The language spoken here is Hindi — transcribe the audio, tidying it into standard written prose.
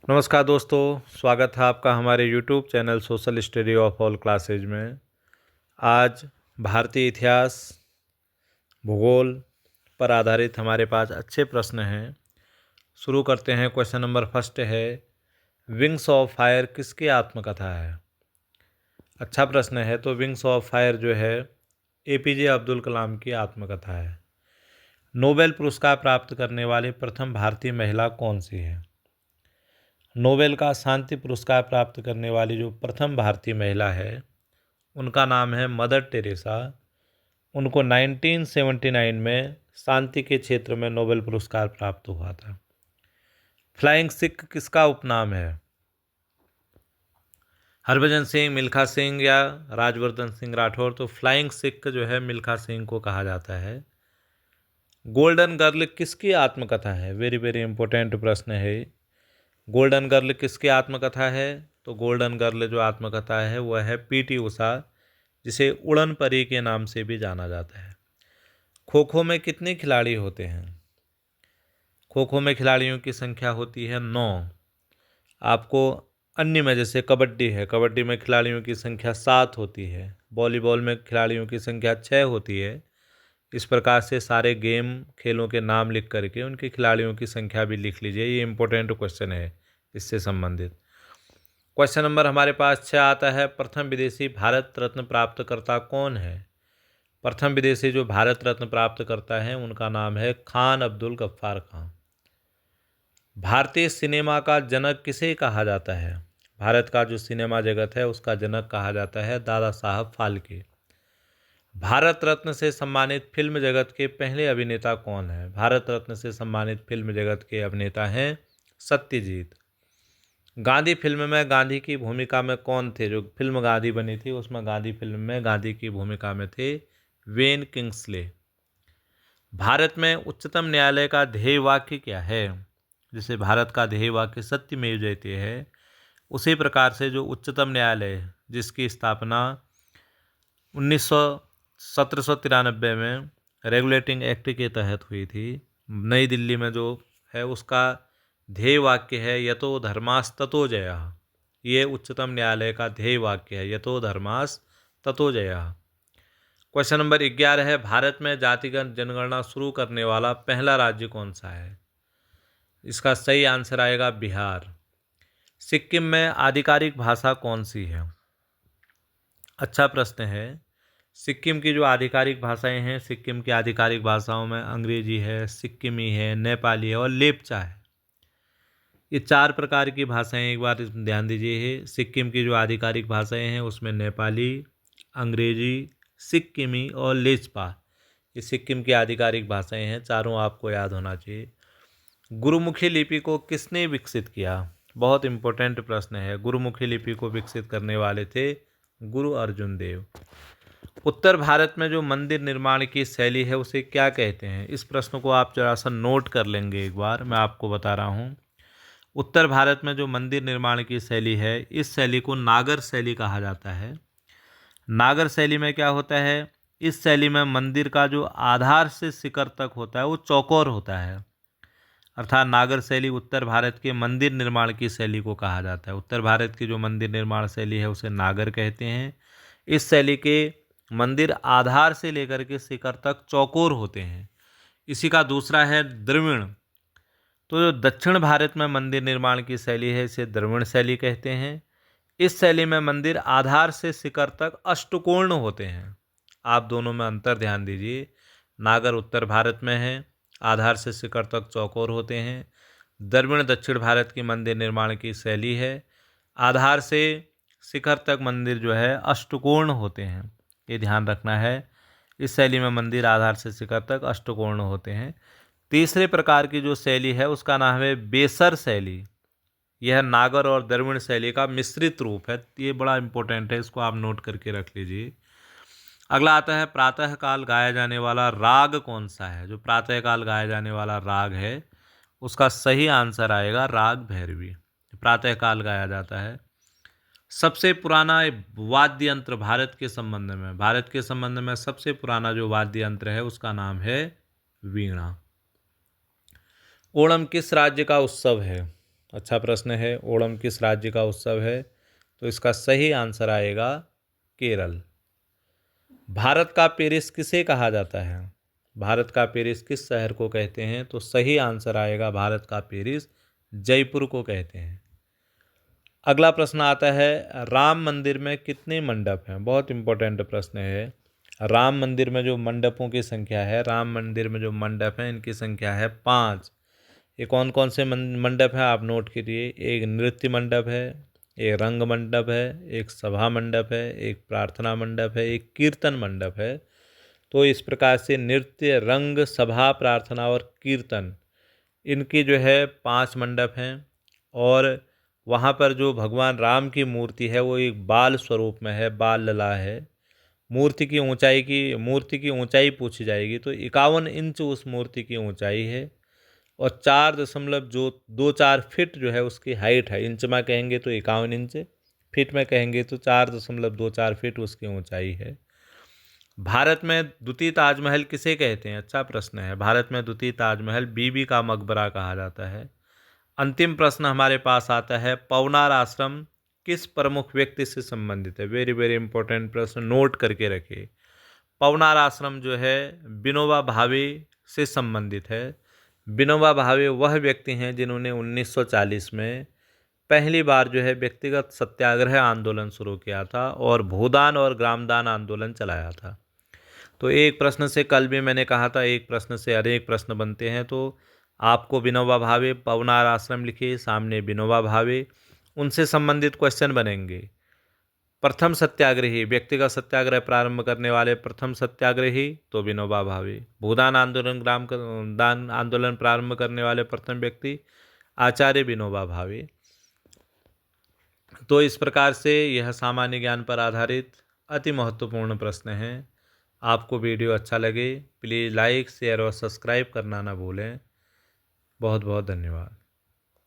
नमस्कार दोस्तों, स्वागत है आपका हमारे YouTube channel social study of all classes में। आज भारतीय इतिहास, भूगोल पर आधारित हमारे पास अच्छे प्रश्न हैं। शुरू करते हैं। क्वेश्चन नंबर फर्स्ट है, विंग्स ऑफ फायर किसकी आत्मकथा है? अच्छा प्रश्न है। तो विंग्स ऑफ फायर जो है APJ अब्दुल कलाम की आत्मकथा है। नोबेल पुरस्कार प्राप्त करने वाली प्रथम भारतीय महिला कौन सी है? नोबेल का शांति पुरस्कार प्राप्त करने वाली जो प्रथम भारतीय महिला है उनका नाम है मदर टेरेसा। उनको 1979 में शांति के क्षेत्र में नोबेल पुरस्कार प्राप्त हुआ था। फ्लाइंग सिख किसका उपनाम है? हरभजन सिंह, मिल्खा सिंह या राजवर्धन सिंह राठौर? तो फ्लाइंग सिख जो है मिल्खा सिंह को कहा जाता है। गोल्डन गर्ल किसकी आत्मकथा है? वेरी वेरी इंपॉर्टेंट प्रश्न है। गोल्डन गर्ल किसकी आत्मकथा है? तो गोल्डन गर्ल जो आत्मकथा है वह है PT उषा, जिसे उड़न परी के नाम से भी जाना जाता है। खो खो में कितने खिलाड़ी होते हैं? खो खो में खिलाड़ियों की संख्या होती है 9। आपको अन्य में जैसे कबड्डी है, कबड्डी में खिलाड़ियों की संख्या 7 होती है। वॉलीबॉल में खिलाड़ियों की संख्या 6 होती है। इस प्रकार से सारे गेम खेलों के नाम लिख करके उनके खिलाड़ियों की संख्या भी लिख लीजिए। ये इंपॉर्टेंट क्वेश्चन है इससे संबंधित। क्वेश्चन नंबर हमारे पास 6 आता है, प्रथम विदेशी भारत रत्न प्राप्तकर्ता कौन है? प्रथम विदेशी जो भारत रत्न प्राप्त करता है उनका नाम है खान अब्दुल गफ्फार खान। भारतीय सिनेमा का जनक किसे कहा जाता है? भारत का जो सिनेमा जगत है उसका जनक कहा जाता है दादा साहब फाल्के। भारत रत्न से सम्मानित फिल्म जगत के पहले अभिनेता कौन है? भारत रत्न से सम्मानित फिल्म जगत के अभिनेता हैं सत्यजीत। गांधी फिल्म में गांधी की भूमिका में कौन थे? जो फिल्म गांधी बनी थी उसमें गांधी फिल्म में गांधी की भूमिका में थे वेन किंग्सले। भारत में उच्चतम न्यायालय का ध्येय वाक्य क्या है? जैसे भारत का ध्येय वाक्य सत्यमेव जयते है, उसी प्रकार से जो उच्चतम न्यायालय जिसकी स्थापना 1793 में रेगुलेटिंग एक्ट के तहत हुई थी नई दिल्ली में, जो है उसका ध्येय वाक्य है यतो धर्मास ततो जयः। ये उच्चतम न्यायालय का ध्येय वाक्य है, यतो धर्मास ततो जयः। क्वेश्चन नंबर 11 है, भारत में जातिगत जनगणना शुरू करने वाला पहला राज्य कौन सा है? इसका सही आंसर आएगा बिहार। सिक्किम में आधिकारिक भाषा कौन सी है? अच्छा प्रश्न है। सिक्किम की जो आधिकारिक भाषाएं हैं, सिक्किम की आधिकारिक भाषाओं में अंग्रेजी है, सिक्किमी है, नेपाली है और लेप्चा है। ये 4 प्रकार की भाषाएं एक बार ध्यान दीजिए। सिक्किम की जो आधिकारिक भाषाएं हैं उसमें नेपाली, अंग्रेजी, सिक्किमी और लेप्चा, ये सिक्किम की आधिकारिक भाषाएं हैं। चारों आपको याद होना चाहिए। गुरुमुखी लिपि को किसने विकसित किया? बहुत इंपॉर्टेंट प्रश्न है। गुरुमुखी लिपि को विकसित करने वाले थे गुरु अर्जुन देव। उत्तर भारत में जो मंदिर निर्माण की शैली है उसे क्या कहते हैं? इस प्रश्न को आप जरा सा नोट कर लेंगे एक बार, मैं आपको बता रहा हूँ। उत्तर भारत में जो मंदिर निर्माण की शैली है इस शैली को नागर शैली कहा जाता है। नागर शैली में क्या होता है? इस शैली में मंदिर का जो आधार से शिखर तक होता है वो चौकोर होता है। अर्थात नागर शैली उत्तर भारत के मंदिर निर्माण की शैली को कहा जाता है। उत्तर भारत की जो मंदिर निर्माण शैली है उसे नागर कहते हैं। इस शैली के मंदिर आधार से लेकर के शिखर तक चौकोर होते हैं। इसी का दूसरा है द्रविड़। तो जो दक्षिण भारत में मंदिर निर्माण की शैली है इसे द्रविड़ शैली कहते हैं। इस शैली में मंदिर आधार से शिखर तक अष्टकोण होते हैं। आप दोनों में अंतर ध्यान दीजिए। नागर उत्तर भारत में है, आधार से शिखर तक चौकोर होते हैं। द्रविड़ दक्षिण भारत की मंदिर निर्माण की शैली है, आधार से शिखर तक मंदिर जो है अष्टकोण होते हैं। ये ध्यान रखना है। इस शैली में मंदिर आधार से शिखर तक अष्टकोण होते हैं। तीसरे प्रकार की जो शैली है उसका नाम है बेसर शैली। यह नागर और द्रविड़ शैली का मिश्रित रूप है। ये बड़ा इंपॉर्टेंट है, इसको आप नोट करके रख लीजिए। अगला आता है, प्रातःकाल गाया जाने वाला राग कौन सा है? जो प्रातःकाल गाया जाने वाला राग है उसका सही आंसर आएगा राग भैरवी। प्रातःकाल गाया जाता है। सबसे पुराना वाद्य यंत्र भारत के संबंध में, भारत के संबंध में सबसे पुराना जो वाद्य यंत्र है उसका नाम है वीणा। ओणम किस राज्य का उत्सव है? अच्छा प्रश्न है। ओणम किस राज्य का उत्सव है? तो इसका सही आंसर आएगा केरल। भारत का पेरिस किसे कहा जाता है? भारत का पेरिस किस शहर को कहते हैं? तो सही आंसर आएगा भारत का पेरिस जयपुर को कहते हैं। अगला प्रश्न आता है, राम मंदिर में कितने मंडप हैं? बहुत इंपॉर्टेंट प्रश्न है। राम मंदिर में जो मंडपों की संख्या है, राम मंदिर में जो मंडप हैं इनकी संख्या है 5। ये कौन कौन से मंडप हैं आप नोट कीजिए। एक नृत्य मंडप है, एक रंग मंडप है, एक सभा मंडप है, एक प्रार्थना मंडप है, एक कीर्तन मंडप है। तो इस प्रकार से नृत्य, रंग, सभा, प्रार्थना और कीर्तन, इनकी जो है 5 मंडप हैं। और वहाँ पर जो भगवान राम की मूर्ति है वो एक बाल स्वरूप में है, बाल लला है। मूर्ति की ऊंचाई पूछी जाएगी तो 51 इंच उस मूर्ति की ऊंचाई है और 4.24 फीट जो है उसकी हाइट है। इंच में कहेंगे तो 51 इंच, फीट में कहेंगे तो 4.24 फीट उसकी ऊंचाई है। भारत में द्वितीय ताजमहल किसे कहते हैं? अच्छा प्रश्न है। भारत में द्वितीय ताजमहल बीबी का मकबरा कहा जाता है। अंतिम प्रश्न हमारे पास आता है, पवनार आश्रम किस प्रमुख व्यक्ति से संबंधित है? वेरी वेरी इंपॉर्टेंट प्रश्न, नोट करके रखिए। पवनार आश्रम जो है विनोबा भावे से संबंधित है। विनोबा भावे वह व्यक्ति हैं जिन्होंने 1940 में पहली बार जो है व्यक्तिगत सत्याग्रह आंदोलन शुरू किया था और भूदान और ग्रामदान आंदोलन चलाया था। तो एक प्रश्न से, कल भी मैंने कहा था, एक प्रश्न से अनेक प्रश्न बनते हैं। तो आपको विनोबा भावे, पवनार आश्रम लिखिए, सामने विनोबा भावे, उनसे संबंधित क्वेश्चन बनेंगे। प्रथम सत्याग्रही, व्यक्तिगत सत्याग्रह प्रारंभ करने वाले प्रथम सत्याग्रही तो विनोबा भावे। भूदान आंदोलन, ग्राम दान आंदोलन प्रारंभ करने वाले प्रथम व्यक्ति आचार्य विनोबा भावे। तो इस प्रकार से यह सामान्य ज्ञान पर आधारित अति महत्वपूर्ण प्रश्न हैं। आपको वीडियो अच्छा लगे प्लीज़ लाइक, शेयर और सब्सक्राइब करना ना भूलें। बहुत बहुत धन्यवाद।